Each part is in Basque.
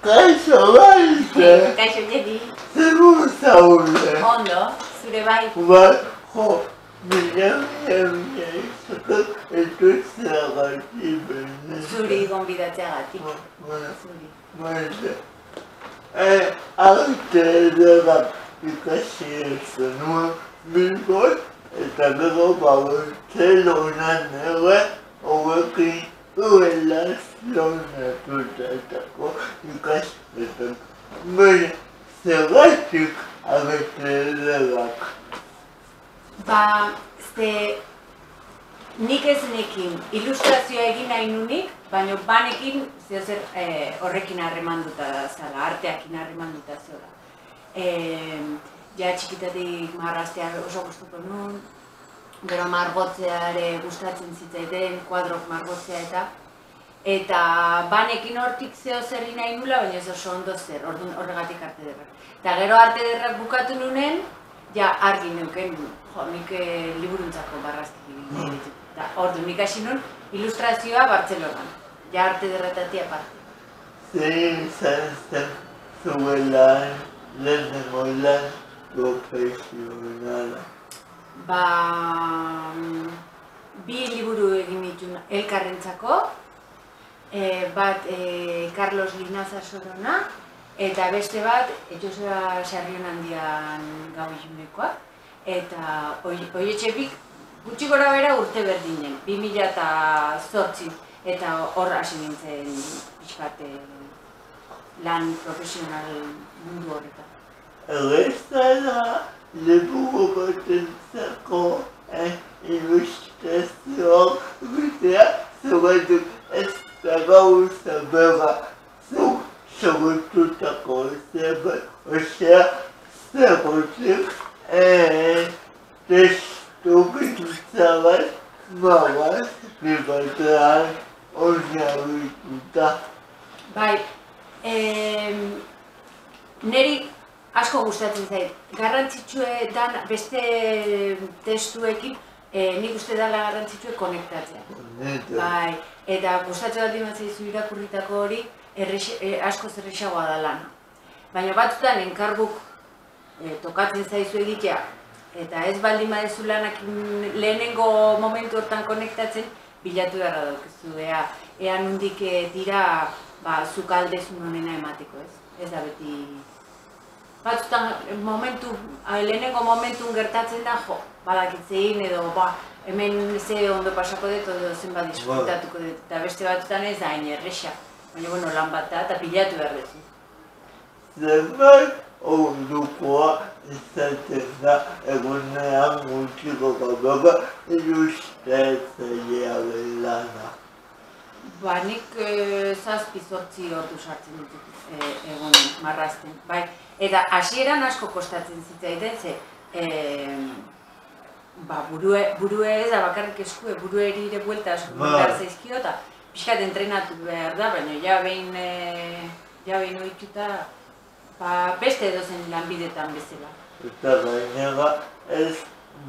Kaixo baite! Kaixo Jedi! Zer zaude? Ondo, zure bai? Bai, jo, mila izateko etuzeragatik bene. Zuri gonbidatzeagatik. Zuri. Baite. Arte ederrak ikasi ez nuen Bilbon, eta gero Bartzelonan ere horrekin relazionatutatako ikasketak. Baina, zergatik arte ederrak? Nik ez nekin ilustrazioa egin nahi nunik, baina banekin zeozer horrekin harremanduta zala, arteakin harremanduta zela. Ja txikitatik marraztea oso gustuko nun, gero margotzea ere gustatzen zitzaiten, kuadrok margotzea eta banekin hortik zeozer nahi nula, baina ez oso ondo zer, horregatik arte ederrak. Eta gero arte ederrak bukatu nunen, ja argi neuken, nik liburuntzako marraztik egin nahi ditut. Ordu, nik hasi nun ilustrazioa Bartzelonan, ja arte ederretatik aparte. Zein izan zen zuela lehenengo lan profesionala? Bi liburu egin ditun elkarrentzako, bat Carlos Linaza Sorona, eta beste bat Joseba Sarrionandian gau ilunekoak, eta Oietxebik gutxi gora bera urte berdinen, 2008 eta hor hasi nintzen pixkat lan profesional mundu horretan. Erreza da liburu batentzako ilustrazioak egitea, zergatik ez da gauza bera zuk segurtutako zerbait, osea zergatik testu bat maraz bibatean oinarrituta. Bai, niri asko gustatzen zait. Garrantzitsuetan beste testuekin nik uste dela garrantzitsue konektatzea. Bai, eta gustatzen bat dimatzea izu irakurritako hori asko zerrexagoa da lan. Baina batzutan enkarguk tokatzen zaizu egitea, eta ez baldin badezu lanak lehenengo momentu hortan konektatzen, bilatu beharra daukezu, ea nondik dira zuk aldezun honena emateko, ez? Ez da beti... Batzutan lehenengo momentun gertatzen da, badakitzein edo hemen ze ondo pasako dut edo zenbat disfrutatuko dut, eta beste batzutan ez da hain erresa. Baina lan bat da eta bilatu behar duzu. Zenbat ordukoa izaten da egunean gutxiko gabaka ilustratzailea lana? Nik 7-8 ordu sartzen ditut egun marrazten. Eta hasieran asko kostatzen zitzaiten, ze burue ez da bakarrik eskue, burueri ere buelta asko behar zaizkio eta pixkat entrenatu behar da, baina ja behin ohituta beste edozen lanbidetan bezala. Eta gainera ez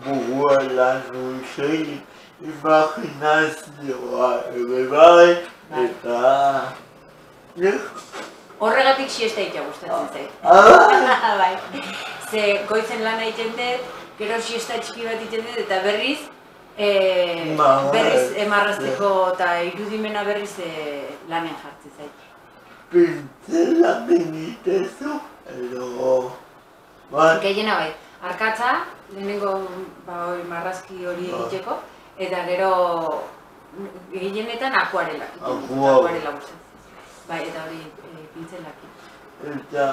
burua lan soilik, imaginazioa ere bai, eta... Horregatik siesta egitea gustatzen zait. Ze goizen lan egiten dut, gero siesta txiki bat egiten dut, eta berriz marrazteko eta irudimena berriz lanen jartzen zait. Pintzelak egitezu, edo... Gehiena bai, arkatza, lehenengo marrazki hori egiteko, eta gero gehienetan akuarelak egiten, akuarela gustatzen. Bai, eta hori pintzelak. Eta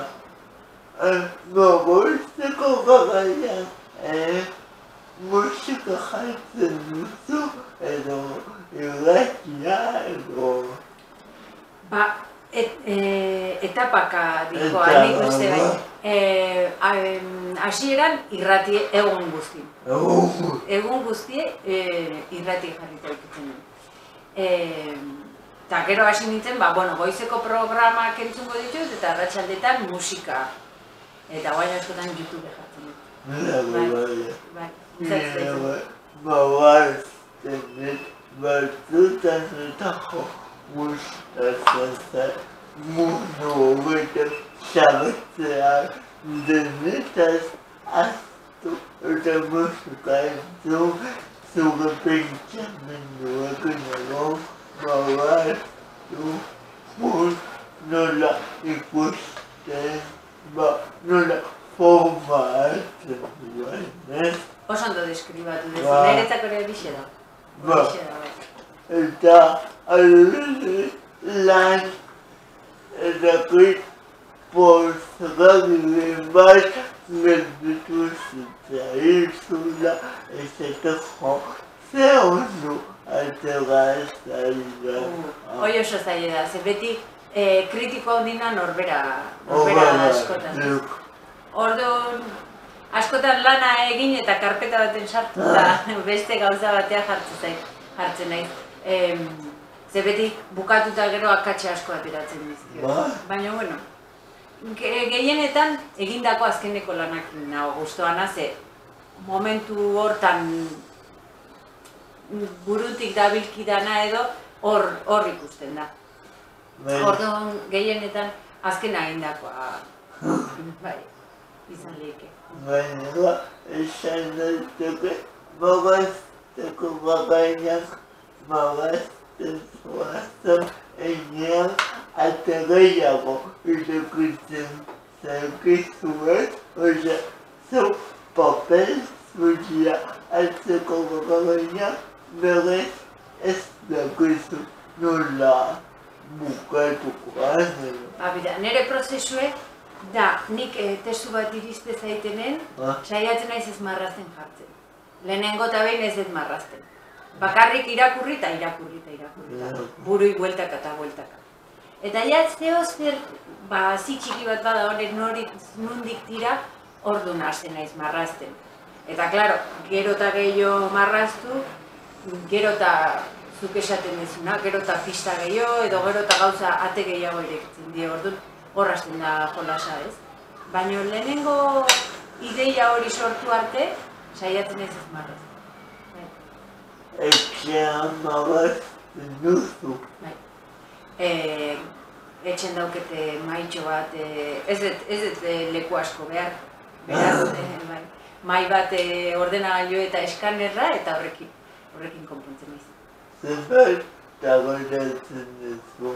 gogoizteko garaian musika jartzen duzu, edo irratia, edo... Etapaka dikoa, nik uste bai. Hasieran irrati egun guzti. Egun guzti irrati jarrita ikutzen dut. Eta gero hasi nintzen, goizeko programak entzungo ditut eta arratsaldetan musika. Eta guain askotan YouTube jartzen dut. Bai, batzutan eta gustatzen mundu horretan sartzea denetaz aztu eta musika entzun zure pentsamenduekin egon babaztu nola ikusten, nola forma hartzen duen, ez? Oso ondo deskribatu duzu, niretzako ere horixe da. Eta lan edakit pozgarriren bat gelditu zitzaizula esateko ze ondo atera zaidan. Hoi oso zaila da, ze beti kritiko handina norbera askotan. Orduan, askotan lana egin eta karpeta baten sartu eta beste gauza batean jartzen naiz. Ze beti bukatuta gero akatxe asko ateratzen dizkio. Baina, bueno, gehienetan egindako azkeneko lanak nago guztuana, ze momentu hortan burutik dabilki dana edo hor ikusten da. Orduan, gehienetan azkena egindakoa izan lehike. Baina, esan daiteke, magazteko bagainak, magazten zoazten, enean ategeiago irekitzen zaikizuet, oza, zeu papel zutia atzeko bagainak, berez ez dakizu nola bukatukoan. Nire prozesue da, nik testu bat iriste zaitenen, saiatzen naiz ez marrazten jartzen. Lehenengo eta behin ez ez marrazten. Bakarrik irakurri eta irakurri. Burui bueltaka eta bueltaka. Eta zeo zer, zi txiki bat bada honek nondik tira, orduan hasten naiz marrazten. Eta, klaro, gero eta gehiago marraztu, gero eta zuk esaten dizuna, gero eta pista gehiago, edo gero eta gauza ate gehiago irekitzen die, orduan horrazten da jolasa, ez? Baina lehenengo ideia hori sortu arte, saiatzen ez marrazten. Etxean marrazten duzu. Etxen daukete maitxo bat, ez dut leku asko behar, beraz, mai bat ordenagailu eta eskanerra eta horrekin konpontzen naiz. Zenbait tagoratzen duzu,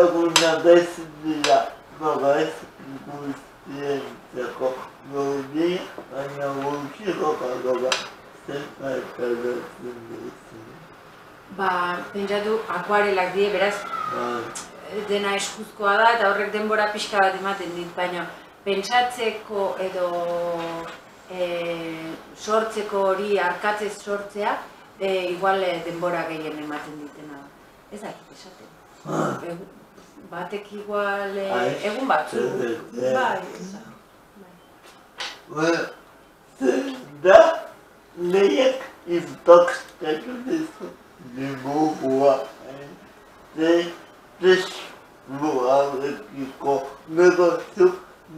egunak ez dira magazin guztientzako gaudi, baina gutxiko kagoa zenbait tagoratzen duzu. Pentsatu, akuarelak die, beraz, dena eskuzkoa da eta horrek denbora pixka bat ematen dit, baina pentsatzeko edo sortzeko hori arkatzez sortzea, igual denbora gehien ematen ditena. Ez dakit esaten. Batek igual egun batzu. Da, lehiak impactatu duzu dibujua. Testuarekiko negozio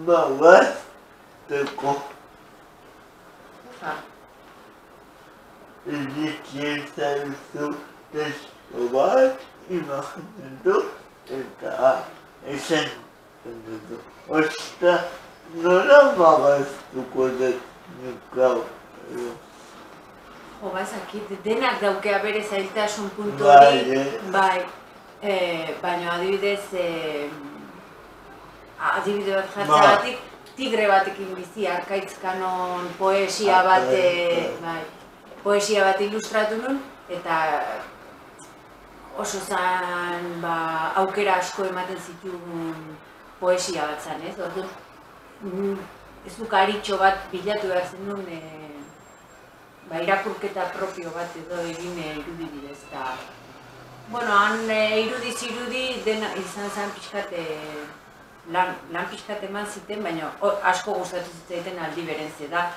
magazteko. Iritsi zaizu testu bat, imaginatu eta esan duzu. Osta, nola magaztuko dut nikau? Ezakit, denak daukea bere zailtasun puntu hori, baina adibidez bat jartzeagatik, tigre batekin bizi, Arkaitz Kanon poesia bat ilustratu nun, eta oso zan aukera asko ematen zituen poesia bat zan, ez? Orduan, ez duk aritxo bat bilatu behar zen nun, irakurketa propio bat edo egin irudi bidez. Bueno, han irudi dena izan zen pixkat lan pixkat eman ziten, baina asko gustatu zitzaiten aldi berentze da.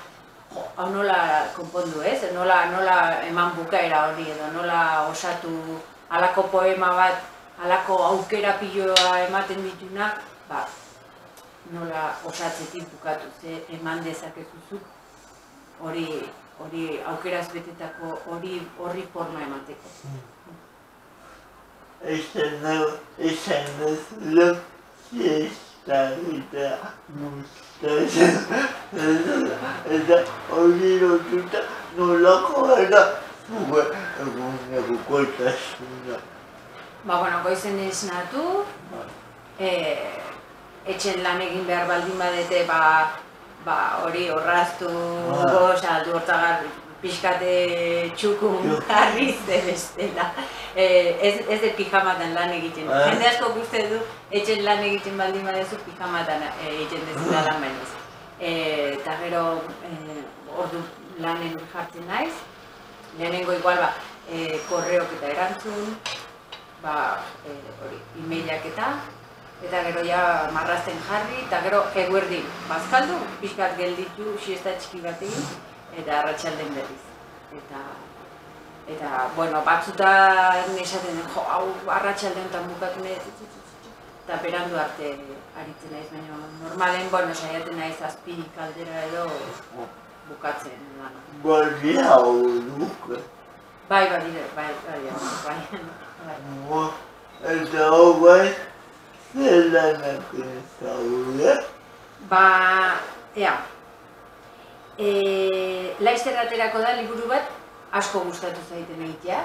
Hau nola konpondu ez, nola eman bukaera hori edo nola osatu halako poema bat, halako aukera piloa ematen dituna, nola osatzetik bukatu, ze eman dezakezuzuk hori aukeraz betetako horri forma emateko. esan dezulok, siesta egitea gustatzen. Eta hori lotuta nolako gara zure egunerokotasuna. Bueno, goizen esnatu, etxen lan egin behar baldin badete, hori horraztu, saldu hortzagar pixkate txukun jarriz bestela. Ez de pijamatan lan egiten. Jende asko uste du, etxen lan egiten baldin badezu pijamatan egiten dezula lan bainez. Eta gero, ordu lanen jartzen naiz. Lehenengo igual, korreok eta erantzun, e-mailak eta gero ja marrazten jarri, eta gero eguerdin bazkaldu, pixkat gelditu siesta txiki bat egin, eta arratsalden berriz. Eta, bueno, batzutan esaten den, hau arratsalde honetan bukatu nahi, eta berandu arte aritzen naiz, baina normalen, bueno, saiatzen naiz 7 kaldera edo bukatzen lana. Baina hau duke. Bai. Eta hau zer lanak zaude? Laizter aterako da liburu bat asko gustatu zaiten egitea.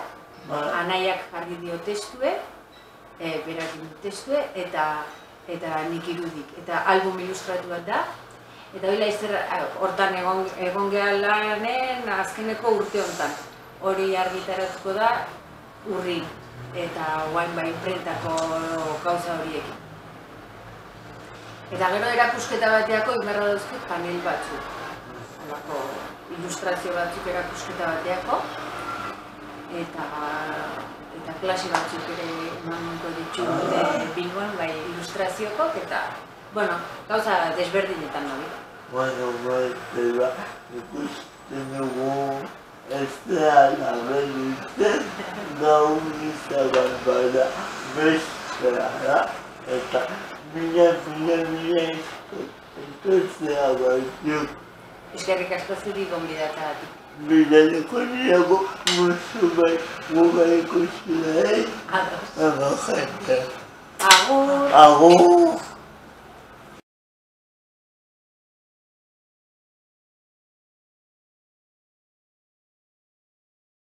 Anaiak jarri dio testue, berakin testue, eta nik irudik. Eta album ilustratu bat da. Eta hori laizter hortan egon gehalanen azkeneko urte honetan. Hori argitaratuko da urrin. Eta guain imprentako gauza horiekin. Eta gero erakusketa bateako inberra dauzkut panel batzuk. Halako ilustrazio batzuk erakusketa bateako. Eta klase batzuk ere emango ditut Bilbon, ilustrazioko, eta, bueno, gauza desberdinetan hori. Bueno, ikusten dugu ez da beritzen gau izan bada bestera, eta mila eskotzea batzuk. Eskerrik asko zuri gonbidatatik. Bilaleko niago musu ikusi nahi. Ados. Ago jente. Agur. Agur.